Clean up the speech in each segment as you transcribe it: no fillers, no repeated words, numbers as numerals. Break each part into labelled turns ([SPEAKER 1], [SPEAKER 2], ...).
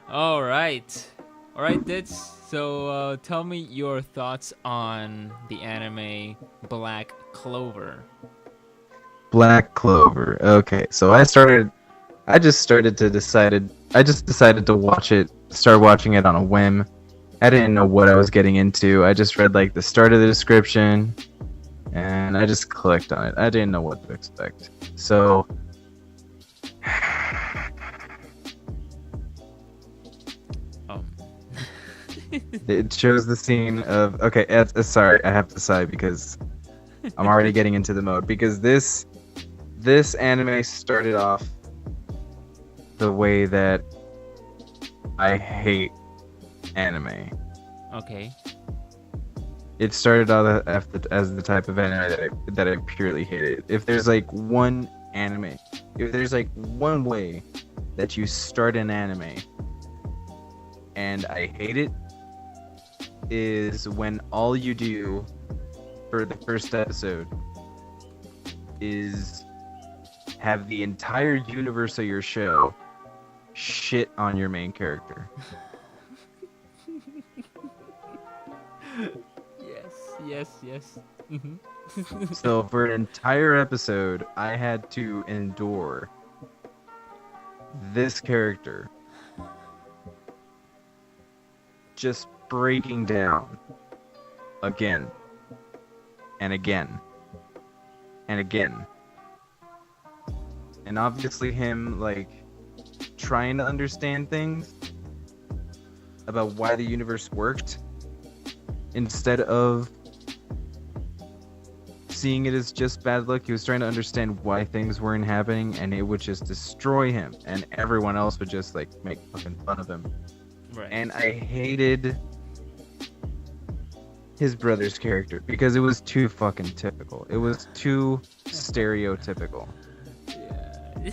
[SPEAKER 1] All right. All right, Dits. So tell me your thoughts on the anime Black Clover.
[SPEAKER 2] Black Clover. Okay, so I just decided to start watching it on a whim. I didn't know what I was getting into. I just read like the start of the description and I just clicked on it. I didn't know what to expect. So
[SPEAKER 1] Um.
[SPEAKER 2] it shows the scene of okay, sorry, I have to sigh because I'm already getting into the mode because this anime started off the way that I hate anime.
[SPEAKER 1] Okay.
[SPEAKER 2] It started out as the type of anime that I purely hated. If there's like one anime, if there's like one way that you start an anime and I hate it, is when all you do for the first episode is have the entire universe of your show shit on your main character.
[SPEAKER 1] Yes.
[SPEAKER 2] So for an entire episode, I had to endure this character just breaking down again and again and again. And obviously him like trying to understand things about why the universe worked instead of seeing it as just bad luck. He was trying to understand why things weren't happening and it would just destroy him and everyone else would just like make fucking fun of him.
[SPEAKER 1] Right.
[SPEAKER 2] And I hated his brother's character because it was too fucking typical. It was too stereotypical.
[SPEAKER 1] Yeah.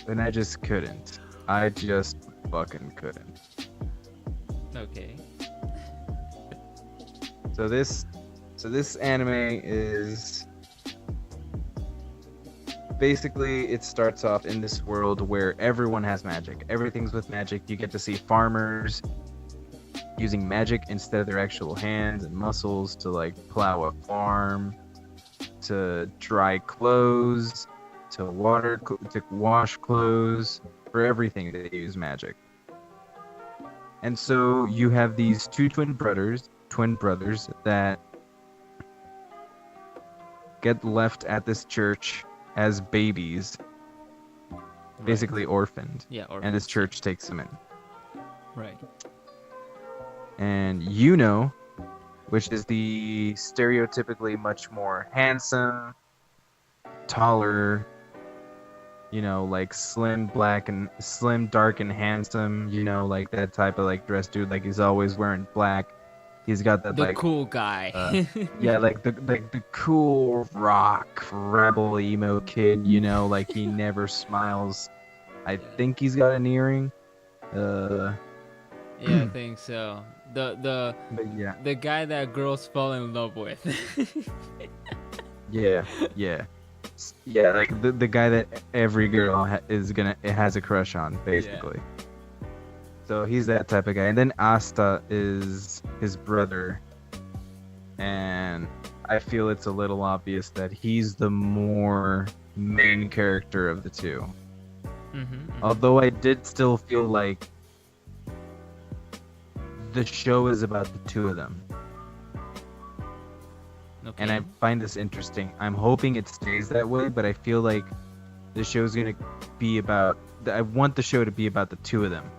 [SPEAKER 2] And I just couldn't. I just fucking couldn't.
[SPEAKER 1] Okay.
[SPEAKER 2] So this anime is basically, it starts off in this world where everyone has magic. Everything's with magic. You get to see farmers using magic instead of their actual hands and muscles to like plow a farm, to dry clothes, to wash clothes. For everything they use magic. And so you have these two twin brothers that get left at this church as babies, basically orphaned.
[SPEAKER 1] Yeah, orphans.
[SPEAKER 2] And this church takes them in.
[SPEAKER 1] Right.
[SPEAKER 2] And which is the stereotypically much more handsome, taller, like slim, dark, and handsome, like that type of like dress dude. Like he's always wearing black. He's got that
[SPEAKER 1] The
[SPEAKER 2] like
[SPEAKER 1] cool guy.
[SPEAKER 2] yeah, like the cool rock rebel emo kid. Like he never smiles. I think he's got an earring.
[SPEAKER 1] Yeah, I think so.
[SPEAKER 2] But yeah.
[SPEAKER 1] The guy that girls fall in love with.
[SPEAKER 2] Yeah. Like the guy that every girl has a crush on, basically. Yeah. So he's that type of guy, and then Asta is his brother, and I feel it's a little obvious that he's the more main character of the two. Although I did still feel like the show is about the two of them. Okay. And I find this interesting. I'm hoping it stays that way, but I feel like the show's going to be about... I want the show to be about the two of them.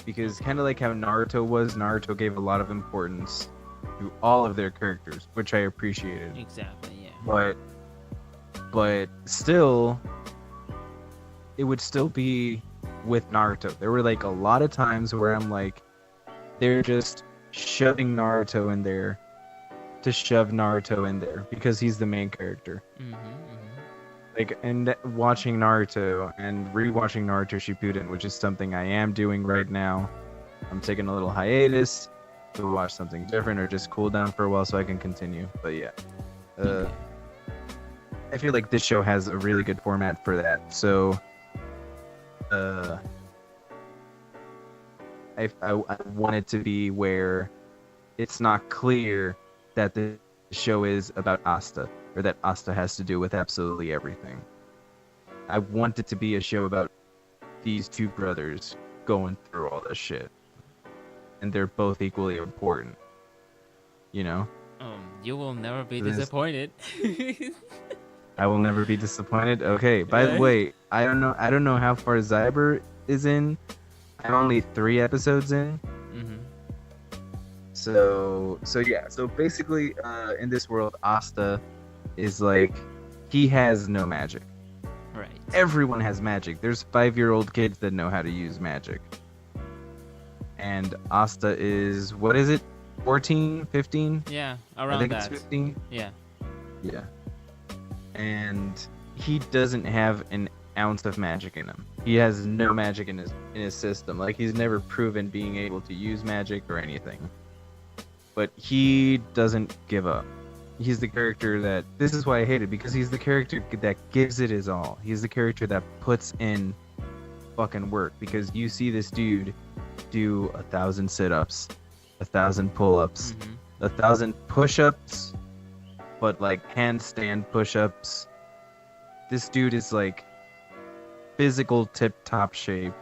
[SPEAKER 2] Because kind of like how Naruto gave a lot of importance to all of their characters, which I appreciated.
[SPEAKER 1] Exactly, yeah.
[SPEAKER 2] But still, it would still be with Naruto. There were like a lot of times where I'm like, they're just shoving Naruto in there to shove Naruto in there because he's the main character. Like, and watching Naruto and rewatching Naruto Shippuden, which is something I am doing right now. I'm taking a little hiatus to watch something different or just cool down for a while so I can continue. But yeah, I feel like this show has a really good format for that. So, I want it to be where it's not clear that the show is about Asta, or that Asta has to do with absolutely everything. I want it to be a show about these two brothers going through all this shit, and they're both equally important. You know?
[SPEAKER 1] You will never be
[SPEAKER 2] This-
[SPEAKER 1] disappointed.
[SPEAKER 2] I will never be disappointed. Okay. By the way, I don't know how far Zyber is in. I'm only 3 episodes in.
[SPEAKER 1] Mm-hmm.
[SPEAKER 2] So yeah. So basically, in this world, Asta is like, he has no magic.
[SPEAKER 1] Right.
[SPEAKER 2] Everyone has magic. There's 5-year-old kids that know how to use magic. And Asta is, what is it? 14, 15?
[SPEAKER 1] Yeah,
[SPEAKER 2] I
[SPEAKER 1] around
[SPEAKER 2] think
[SPEAKER 1] that.
[SPEAKER 2] it's 15.
[SPEAKER 1] Yeah.
[SPEAKER 2] Yeah. And he doesn't have an ounce of magic in him. He has no magic in his system. Like, he's never proven being able to use magic or anything. But he doesn't give up. He's the character that, this is why I hate it, because he's the character that gives it his all. He's the character that puts in fucking work, because you see this dude do 1,000 sit-ups, 1,000 pull-ups,
[SPEAKER 1] Mm-hmm.
[SPEAKER 2] 1,000 push-ups, but like handstand push-ups. This dude is like physical tip-top shape.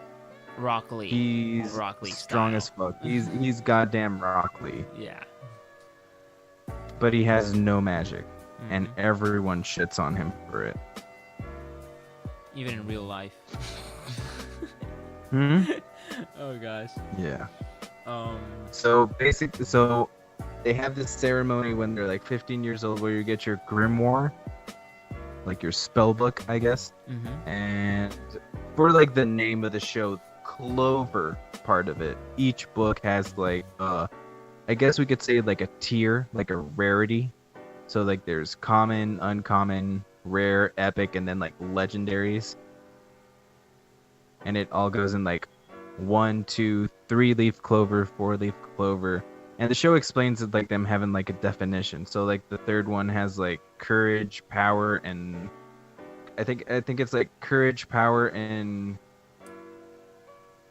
[SPEAKER 1] Rock Lee.
[SPEAKER 2] He's
[SPEAKER 1] Rock Lee
[SPEAKER 2] strong
[SPEAKER 1] style.
[SPEAKER 2] as fuck. He's goddamn Rock Lee,
[SPEAKER 1] Yeah.
[SPEAKER 2] but he has no magic, and
[SPEAKER 1] Mhm.
[SPEAKER 2] everyone shits on him for it.
[SPEAKER 1] Even in real life.
[SPEAKER 2] Hmm?
[SPEAKER 1] Oh gosh.
[SPEAKER 2] Yeah.
[SPEAKER 1] Um.
[SPEAKER 2] So they have this ceremony when they're like 15 years old where you get your grimoire, like your spell book, I guess.
[SPEAKER 1] Mm-hmm.
[SPEAKER 2] And for like the name of the show, Clover part of it, each book has like I guess we could say like a tier, like a rarity. So like there's common, uncommon, rare, epic, and then like legendaries. And it all goes in like 1, 2, 3-leaf clover, 4-leaf clover. And the show explains it like them having like a definition. So like the third one has like courage, power, and I think it's like courage, power, and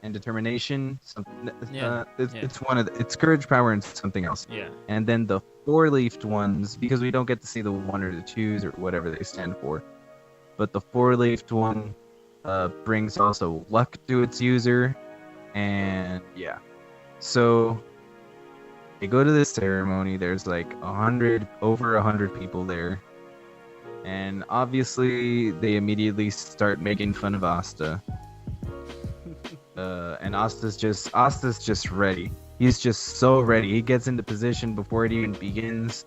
[SPEAKER 2] determination.
[SPEAKER 1] Yeah,
[SPEAKER 2] It's one of it's courage, power, and something else.
[SPEAKER 1] Yeah.
[SPEAKER 2] And then the 4-leafed ones, because we don't get to see the 1 or the 2s or whatever they stand for, but the 4-leafed one brings also luck to its user, and yeah. So they go to this ceremony. There's like over 100 people there, and obviously they immediately start making fun of Asta. And Asta's just ready. He's just so ready. He gets into position before it even begins,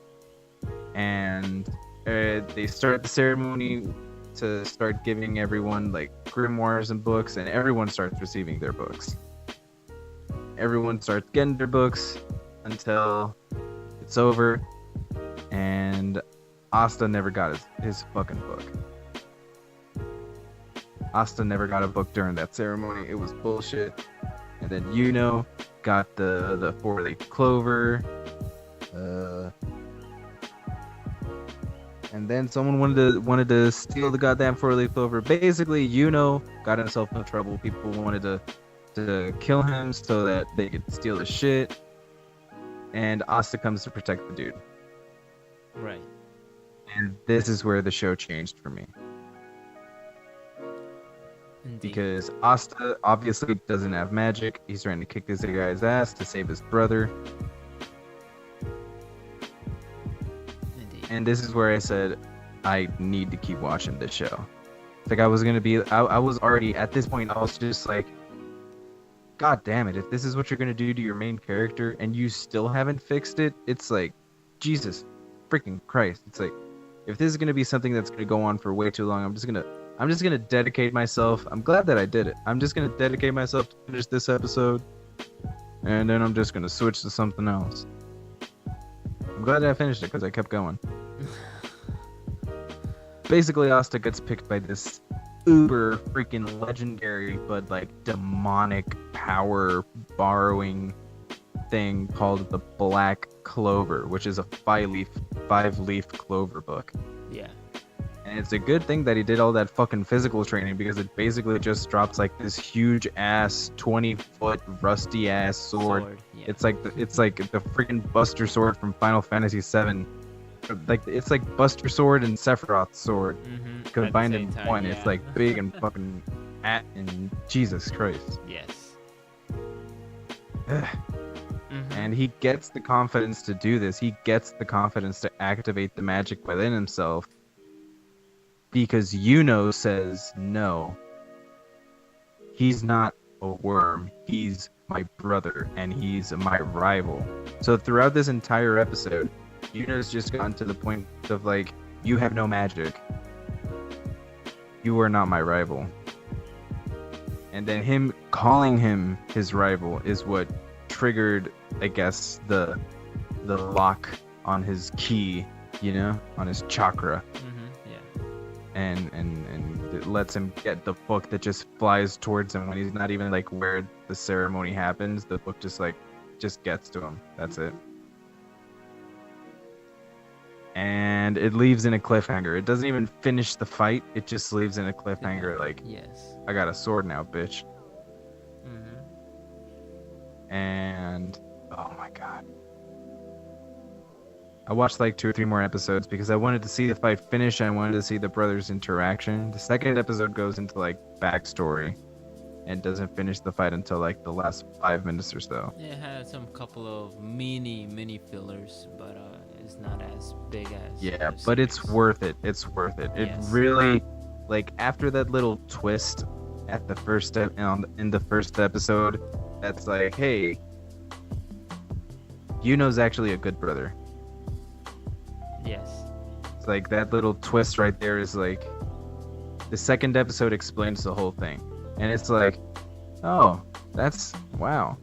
[SPEAKER 2] and they start the ceremony to start giving everyone like grimoires and books, and everyone starts receiving their books. Everyone starts getting their books until it's over, and Asta never got his fucking book. Asta never got a book during that ceremony. It was bullshit. And then got the 4-leaf clover. And then someone wanted to steal the goddamn 4-leaf clover. Basically, got himself in trouble. People wanted to kill him so that they could steal the shit. And Asta comes to protect the dude.
[SPEAKER 1] Right.
[SPEAKER 2] And this is where the show changed for me.
[SPEAKER 1] Indeed.
[SPEAKER 2] Because Asta obviously doesn't have magic. He's trying to kick this guy's ass to save his brother.
[SPEAKER 1] Indeed.
[SPEAKER 2] And this is where I said, I need to keep watching this show. Like I was already, at this point, I was just like, God damn it, if this is what you're going to do to your main character and you still haven't fixed it, it's like, Jesus freaking Christ. It's like, if this is going to be something that's going to go on for way too long, I'm just going to dedicate myself. I'm glad that I did it. I'm just going to dedicate myself to finish this episode. And then I'm just going to switch to something else. I'm glad that I finished it because I kept going. Basically, Asta gets picked by this uber freaking legendary but like demonic power borrowing thing called the Black Clover, which is a 5-leaf clover book.
[SPEAKER 1] Yeah.
[SPEAKER 2] And And it's a good thing that he did all that fucking physical training, because it basically just drops like this huge ass 20-foot rusty ass sword.
[SPEAKER 1] Yeah.
[SPEAKER 2] It's like the freaking Buster Sword from Final Fantasy VII. Like it's like Buster Sword and Sephiroth's sword combined in one.
[SPEAKER 1] Yeah.
[SPEAKER 2] It's like big and fucking and Jesus Christ.
[SPEAKER 1] Yes.
[SPEAKER 2] And he gets the confidence to do this. He gets the confidence to activate the magic within himself because Yuno says no. He's not a worm. He's my brother, and he's my rival. So throughout this entire episode, Yuno's just gotten to the point of like, you have no magic. You are not my rival. And then him calling him his rival is what triggered, I guess, the lock on his key, you know, on his chakra.
[SPEAKER 1] Yeah.
[SPEAKER 2] And it lets him get the book that just flies towards him when he's not even like where the ceremony happens. The book just gets to him. That's it. And it leaves in a cliffhanger. It doesn't even finish the fight. It just leaves in a cliffhanger like,
[SPEAKER 1] yes,
[SPEAKER 2] I got a sword now, bitch. And oh my god, I watched like 2 or 3 more episodes because I wanted to see the fight finish. I wanted to see the brothers' interaction. The second episode goes into like backstory and doesn't finish the fight until like the last 5 minutes or so.
[SPEAKER 1] Yeah, it had some couple of mini fillers, but it's not as big as
[SPEAKER 2] but it's worth it. It's worth it. It really, like, after that little twist at the first step in the first episode, that's like, hey, Yuno's actually a good brother.
[SPEAKER 1] Yes.
[SPEAKER 2] It's like that little twist right there is like, the second episode explains the whole thing. And it's like, oh, that's, wow.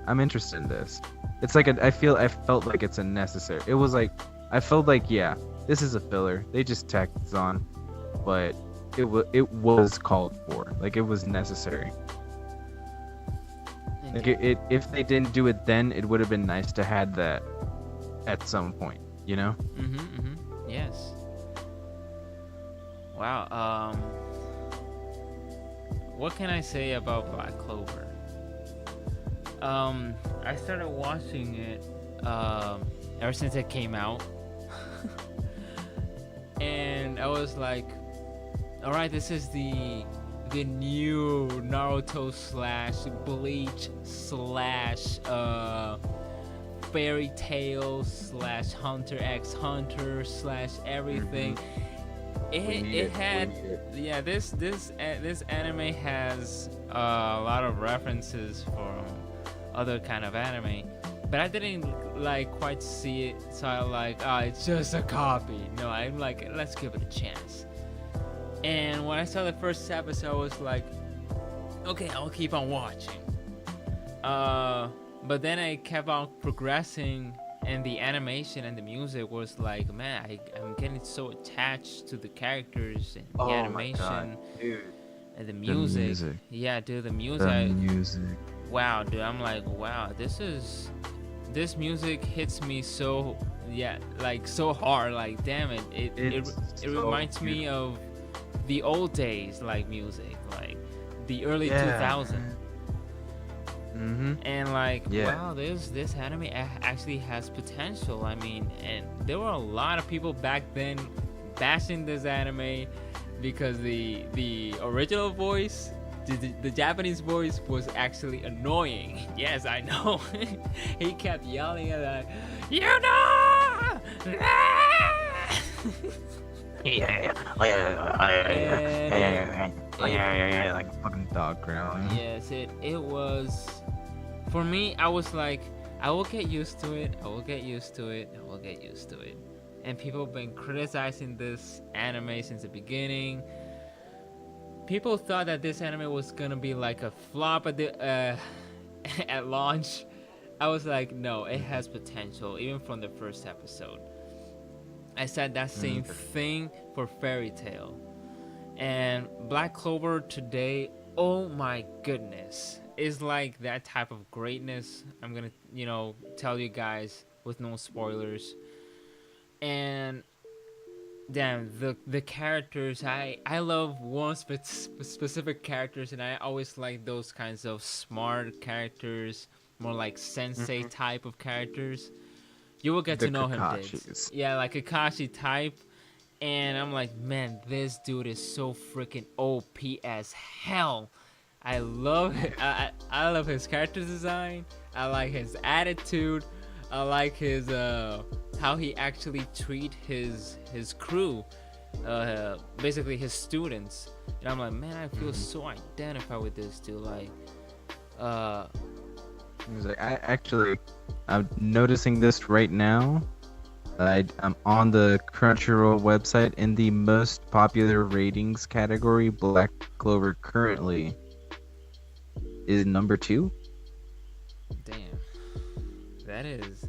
[SPEAKER 2] I'm interested in this. It's like, I felt like it's a necessary. It was like, I felt like, yeah, this is a filler. They just tacked this on. But it was called for. Like, it was necessary. Like if they didn't do it then, it would have been nice to had that at some point, you know?
[SPEAKER 1] Yes. Wow. What can I say about Black Clover? I started watching it ever since it came out, and I was like, all right, this is the new Naruto / Bleach / Fairy Tail / Hunter x Hunter / everything. It had this anime has a lot of references from other kind of anime, but I didn't like quite see it, so I like, it's just a copy. No, I'm like, let's give it a chance. And when I saw the first episode, I was like, okay, I'll keep on watching. But then I kept on progressing, and the animation and the music was like, man, I'm getting so attached to the characters and the animation.
[SPEAKER 2] My God, dude.
[SPEAKER 1] And the music. Yeah, dude, the music. Wow, dude, I'm like, wow, this music hits me so, like so hard, like, damn it. It so reminds me of the old days, like music, like the early 2000s. And like, wow, this anime actually has potential. I mean, and there were a lot of people back then bashing this anime because the original voice, the Japanese voice, was actually annoying. Yes, I know. He kept yelling at that, you know.
[SPEAKER 2] Like a fucking dog growling.
[SPEAKER 1] Yes, it was. For me, I was like, I will get used to it. And people have been criticizing this anime since the beginning. People thought that this anime was gonna be like a flop at at launch. I was like, no, it has potential, even from the first episode. I said that same thing for Fairy Tail. And Black Clover today, oh my goodness, is like that type of greatness. I'm gonna, tell you guys with no spoilers. And damn, the characters, I love one specific characters, and I always like those kinds of smart characters, more like sensei
[SPEAKER 2] Hmm.
[SPEAKER 1] type of characters. You will get
[SPEAKER 2] The
[SPEAKER 1] to know him, Dids.
[SPEAKER 2] Kakashis.
[SPEAKER 1] Yeah, like Kakashi type. And I'm like, man, this dude is so freaking OP as hell. I love it. I love his character design. I like his attitude. I like his how he actually treat his crew, basically his students. And I'm like, man, I feel so identified with this dude. Like, uh,
[SPEAKER 2] He's like, I'm noticing this right now. I'm on the Crunchyroll website in the most popular ratings category. Black Clover currently is number 2.
[SPEAKER 1] damn, that is.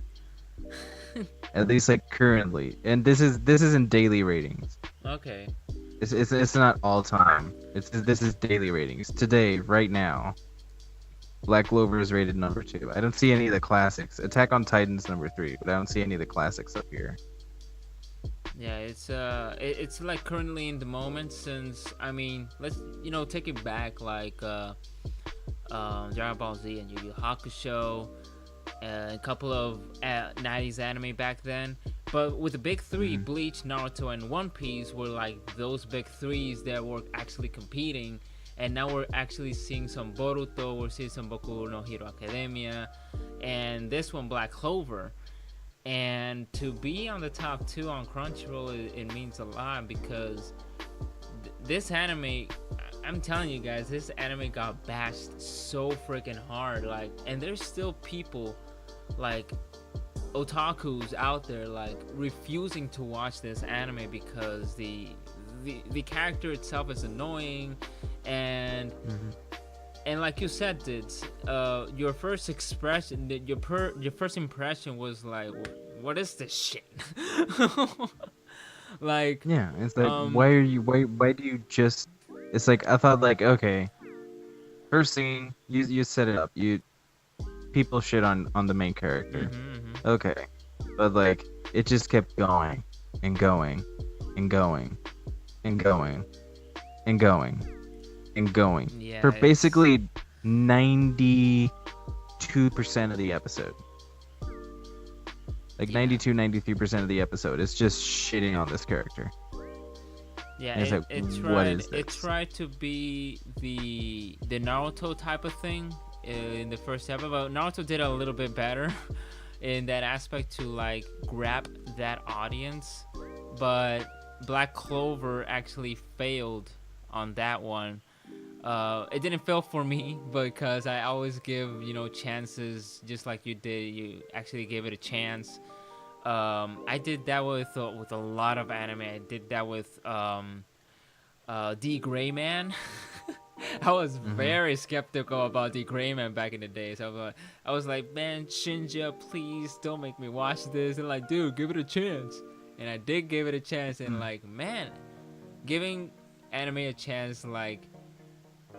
[SPEAKER 2] At least like currently, and this isn't daily ratings.
[SPEAKER 1] Okay.
[SPEAKER 2] It's not all time. This is daily ratings today, right now. Black Clover is rated number 2. I don't see any of the classics. Attack on Titan's number 3, but I don't see any of the classics up here.
[SPEAKER 1] Yeah, it's like currently in the moment, since I mean, let's take it back, like Dragon Ball Z and Yu Yu Hakusho, a couple of 90s anime back then. But with the big 3, Bleach, Naruto, and One Piece were like those big 3s that were actually competing. And now we're actually seeing some Boruto, we're seeing some Boku no Hero Academia, and this one, Black Clover. And to be on the top 2 on Crunchyroll, it means a lot, because this anime, I'm telling you guys, this anime got bashed so freaking hard. Like, and there's still people, like otakus out there, like refusing to watch this anime because the character itself is annoying. And like you said, Dids, your first expression, your first impression was like, what is this shit? Like,
[SPEAKER 2] yeah, it's like, why do you just? It's like, I thought, like, okay, first scene, you set it up, people shit on the main character, okay, but like it just kept going and going and going and going and going and going,
[SPEAKER 1] yeah,
[SPEAKER 2] for basically 92% of the episode. Like 93% of the episode is just shitting on this character.
[SPEAKER 1] Yeah, it tried to be the Naruto type of thing in the first episode, but Naruto did a little bit better in that aspect to like grab that audience. But Black Clover actually failed on that one. It didn't fail for me because I always give chances, just like you did. You actually gave it a chance. I did that with a lot of anime. I did that with D. Greyman. I was very skeptical about D. Greyman back in the day. So I was like, man, Shinja, please don't make me watch this. And like, dude, give it a chance. And I did give it a chance. And like, man, giving anime a chance, like,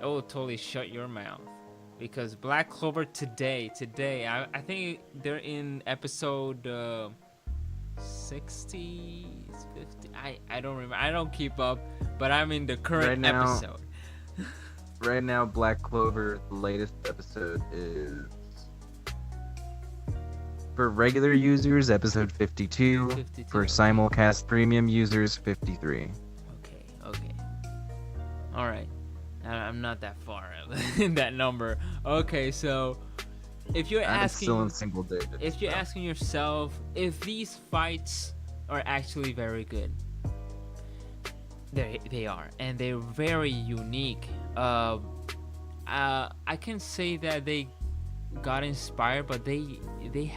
[SPEAKER 1] it will totally shut your mouth. Because Black Clover today, I think they're in episode 60, 50. I don't remember. I don't keep up, but I'm in the current episode.
[SPEAKER 2] Right now, Black Clover, the latest episode is, for regular users, episode 52.
[SPEAKER 1] 52.
[SPEAKER 2] For simulcast premium users, 53.
[SPEAKER 1] Okay. All right. I'm not that far in that number. Okay, so if you're asking,
[SPEAKER 2] still in single digits,
[SPEAKER 1] if you're asking yourself if these fights are actually very good, they are, and they're very unique. I can say that they got inspired, but they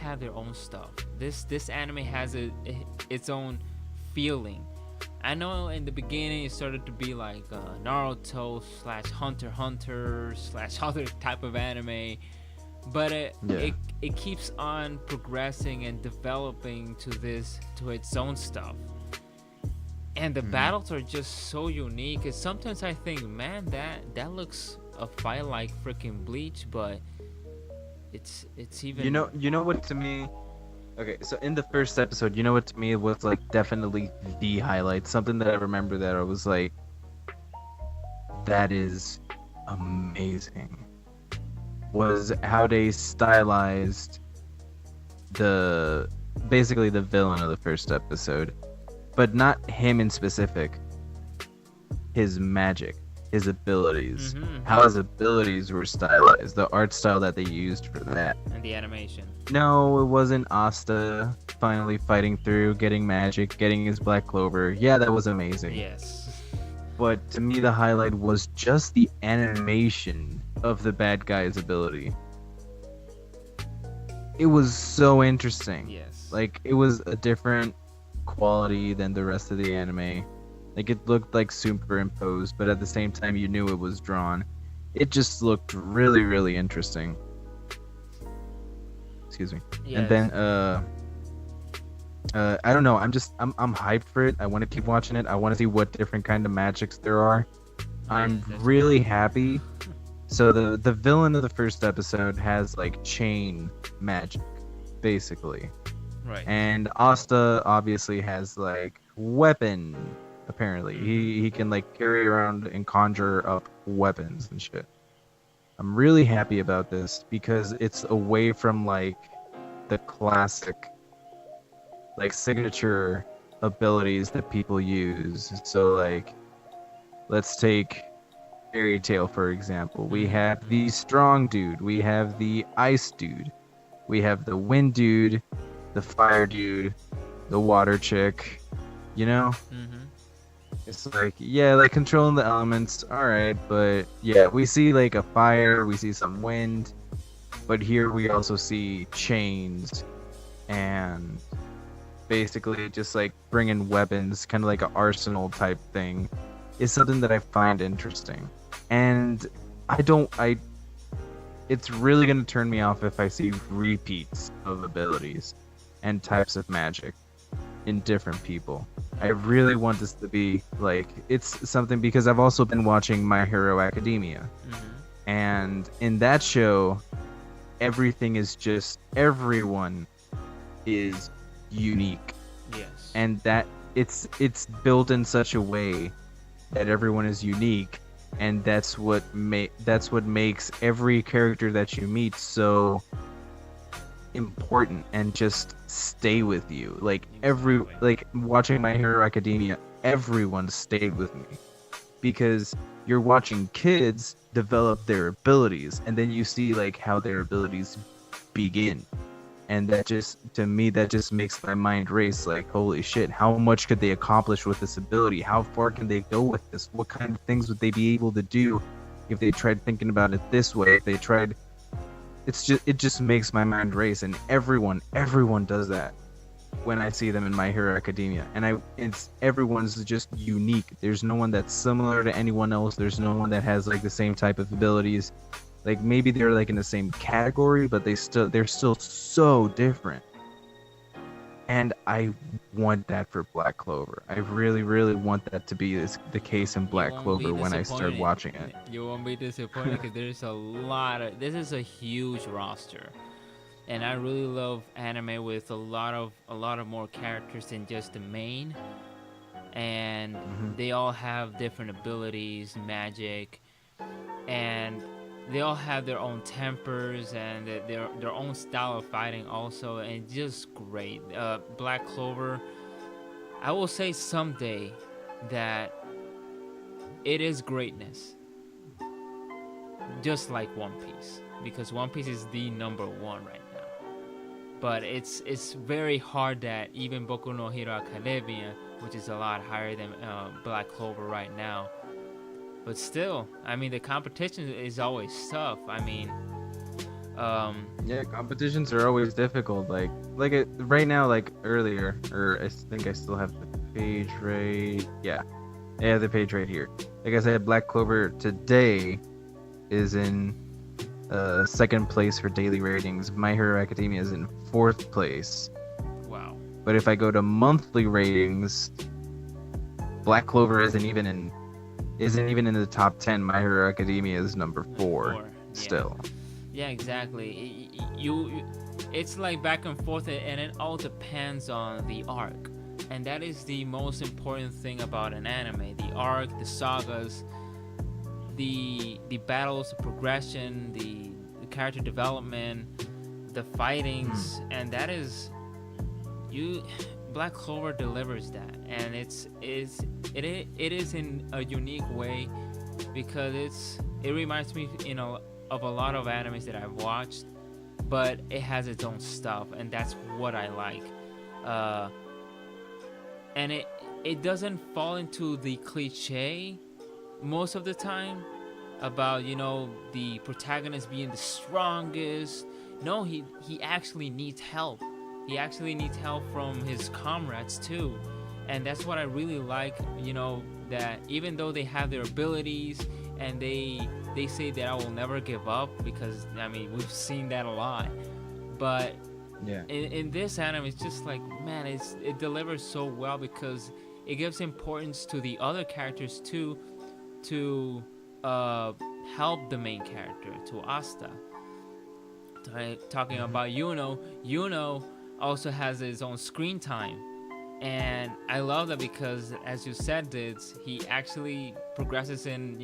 [SPEAKER 1] have their own stuff. This anime has its own feeling. I know in the beginning it started to be like Naruto / Hunter x Hunter / other type of anime, but it keeps on progressing and developing to its own stuff. And the battles are just so unique. And sometimes I think, man, that looks a fight like freaking Bleach, but it's even.
[SPEAKER 2] You know what, to me, Okay, so in the first episode, you know what to me was like definitely the highlight, something that I remember that I was like, that is amazing, was how they stylized the basically the villain of the first episode, but not him in specific, his magic, his abilities, how his abilities were stylized, the art style that they used for that.
[SPEAKER 1] And the animation.
[SPEAKER 2] No, it wasn't Asta finally fighting through, getting magic, getting his Black Clover. Yeah, that was amazing.
[SPEAKER 1] Yes.
[SPEAKER 2] But to me, the highlight was just the animation of the bad guy's ability. It was so interesting.
[SPEAKER 1] Yes.
[SPEAKER 2] Like, it was a different quality than the rest of the anime. Like, it looked like superimposed, but at the same time, you knew it was drawn. It just looked really, really interesting. Excuse me.
[SPEAKER 1] Yes.
[SPEAKER 2] And then, I don't know. I'm hyped for it. I want to keep watching it. I want to see what different kind of magics there are. I'm really happy. So the villain of the first episode has like chain magic, basically.
[SPEAKER 1] Right.
[SPEAKER 2] And Asta obviously has like weapon. Apparently, he can like carry around and conjure up weapons and shit. I'm really happy about this because it's away from like the classic, like signature abilities that people use. So like, let's take Fairy Tail for example. We have the strong dude, we have the ice dude, we have the wind dude, the fire dude, the water chick. You know. It's like, yeah, like controlling the elements, alright, but yeah, we see like a fire, we see some wind, but here we also see chains and basically just like bringing weapons, kind of like an arsenal type thing, is something that I find interesting. And it's really going to turn me off if I see repeats of abilities and types of magic in different people. I really want this to be like, it's something, because I've also been watching My Hero Academia, and in that show everything is just, everyone is unique.
[SPEAKER 1] Yes.
[SPEAKER 2] And that it's built in such a way that everyone is unique, and that's what makes every character that you meet so important and just stay with you. Like watching My Hero Academia, everyone stayed with me because you're watching kids develop their abilities, and then you see like how their abilities begin, and that just, to me, that just makes my mind race. Like, holy shit, how much could they accomplish with this ability? How far can they go with this? What kind of things would they be able to do if they tried thinking about it this way? If they tried, it just makes my mind race, and everyone does that when I see them in My Hero Academia. And everyone's just unique. There's no one that's similar to anyone else. There's no one that has like the same type of abilities. Like, maybe they're like in the same category, but they're still so different. And I want that for Black Clover. I really, really want that to be the case in Black Clover when I start watching it.
[SPEAKER 1] You won't be disappointed because there's a lot of, this is a huge roster. And I really love anime with a lot of more characters than just the main. And they all have different abilities, magic, and they all have their own tempers and their own style of fighting also, and just great. Black Clover, I will say someday that it is greatness, just like One Piece, because One Piece is the #1 right now. But it's very hard that even Boku no Hero Academia, which is a lot higher than Black Clover right now, but still, I mean, the competition is always tough. I mean,
[SPEAKER 2] yeah, competitions are always difficult. Like right now, like earlier, or I think I still have the page right. Yeah, I have the page right here. Like I said, Black Clover today is in second place for daily ratings. My Hero Academia is in 4th place.
[SPEAKER 1] Wow.
[SPEAKER 2] But if I go to monthly ratings, Black Clover isn't even in the top 10. My Hero Academia is number 4 still.
[SPEAKER 1] Yeah, exactly. It's like back and forth, and it all depends on the arc, and that is the most important thing about an anime: the arc, the sagas, the battles, the progression, the character development, the fightings, and that is you. Black Clover delivers that, and it is in a unique way because it reminds me, of a lot of animes that I've watched, but it has its own stuff, and that's what I like. And it doesn't fall into the cliche most of the time about the protagonist being the strongest. No, he actually needs help. He actually needs help from his comrades too, and that's what I really like. That even though they have their abilities and they say that I will never give up, because we've seen that a lot, but
[SPEAKER 2] Yeah.
[SPEAKER 1] in this anime it's just like, man, it delivers so well because it gives importance to the other characters too, to help the main character, to Asta. Talking about Yuno also has his own screen time, and I love that because, as you said, he actually progresses in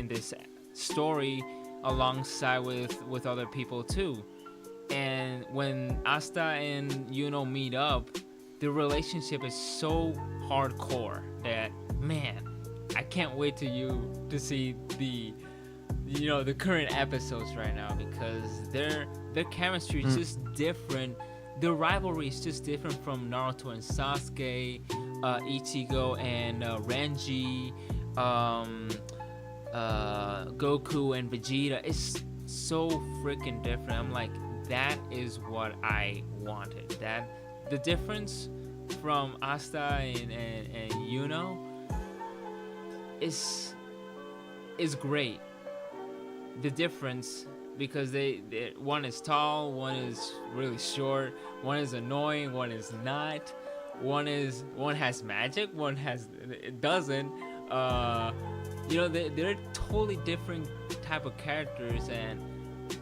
[SPEAKER 1] this story alongside with other people too. And when Asta and Yuno meet up, the relationship is so hardcore that, man, I can't wait to see the current episodes right now, because their chemistry is just different. The rivalry is just different from Naruto and Sasuke, Ichigo and Renji, Goku and Vegeta. It's so freaking different. I'm like, that is what I wanted. That the difference from Asta and Yuno is great. The difference, because they one is tall, one is really short, one is annoying, one is not, one has magic, one doesn't. They're totally different type of characters, and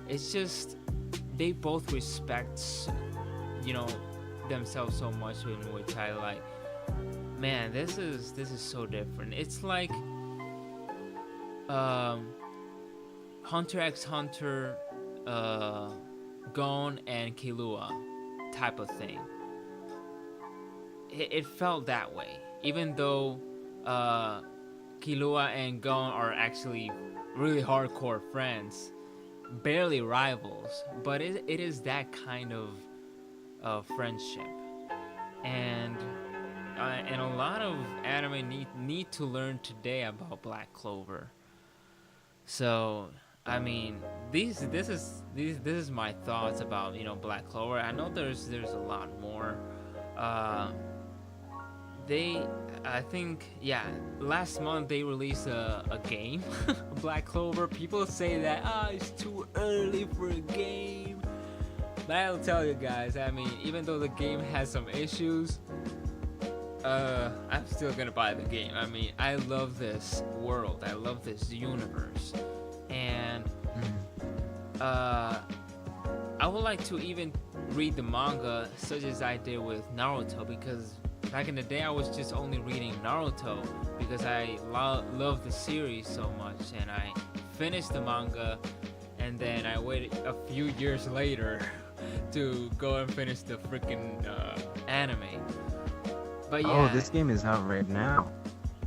[SPEAKER 1] it's just they both respect themselves so much, in which I like. Man, this is so different. It's like Hunter x Hunter, Gon and Killua type of thing. It felt that way, even though Killua and Gon are actually really hardcore friends, barely rivals, but it is that kind of friendship, and a lot of anime need to learn today about Black Clover. So this is my thoughts about Black Clover. I know there's a lot more. I think last month they released a game, Black Clover. People say that it's too early for a game, but I'll tell you guys, even though the game has some issues, I'm still gonna buy the game. I love this world, I love this universe, and I would like to even read the manga, such as I did with Naruto, because back in the day I was just only reading Naruto because I love the series so much, and I finished the manga, and then I waited a few years later to go and finish the freaking anime. But yeah.
[SPEAKER 2] Oh, this game is out right now.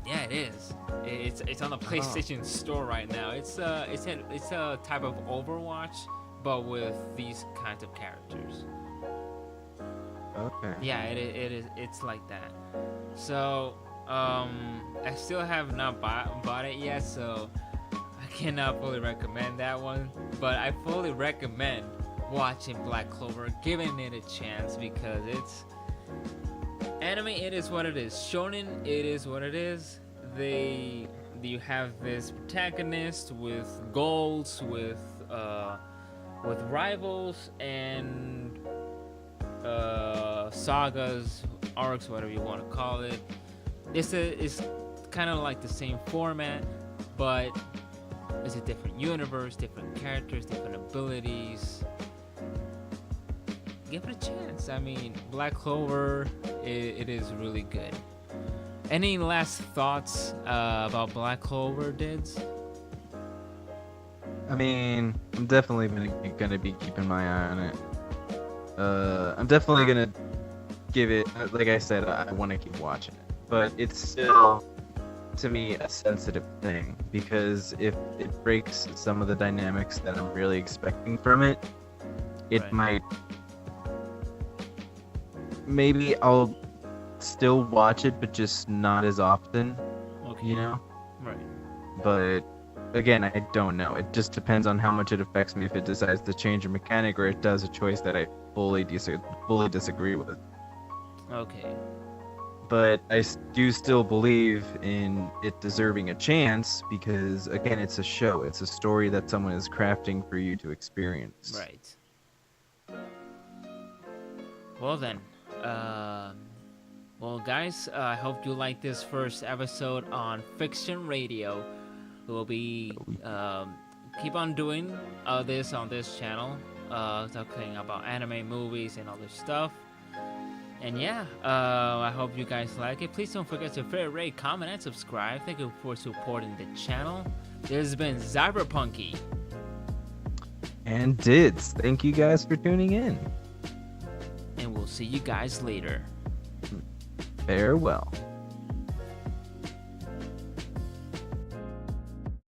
[SPEAKER 1] Yeah, it is. It's on the PlayStation Store right now. It's a type of Overwatch, but with these kinds of characters.
[SPEAKER 2] Okay.
[SPEAKER 1] Yeah, it is. It's like that. So I still have not bought it yet, so I cannot fully recommend that one. But I fully recommend watching Black Clover, giving it a chance, because it's anime. It is what it is. Shonen. It is what it is. You have this protagonist with goals, with rivals, and sagas, arcs, whatever you want to call it. It's kind of like the same format, but It's a different universe, different characters, different abilities. Give it a chance. I mean, Black Clover, it is really good. Any last thoughts about Black Clover, Dids?
[SPEAKER 2] I mean, I'm definitely gonna be keeping my eye on it. I'm definitely gonna give it, like I said, I want to keep watching it, but it's still, to me, a sensitive thing, because if it breaks some of the dynamics that I'm really expecting from it, it might, maybe I'll still watch it, but just not as often, you know?
[SPEAKER 1] Right.
[SPEAKER 2] But again, I don't know. It just depends on how much it affects me if it decides to change a mechanic or it does a choice that I fully disagree with.
[SPEAKER 1] Okay.
[SPEAKER 2] But I do still believe in it deserving a chance because, again, it's a show. It's a story that someone is crafting for you to experience.
[SPEAKER 1] Right. Well then, well guys, I hope you like this first episode on Fyxshion Reydiou. We'll be keep on doing this on this channel, talking about anime, movies, and other stuff. And yeah, I hope you guys like it. Please don't forget to favorite, rate, comment, and subscribe. Thank you for supporting the channel. This has been Cyberpunky.
[SPEAKER 2] And Dids, thank you guys for tuning in.
[SPEAKER 1] And we'll see you guys later.
[SPEAKER 2] Farewell.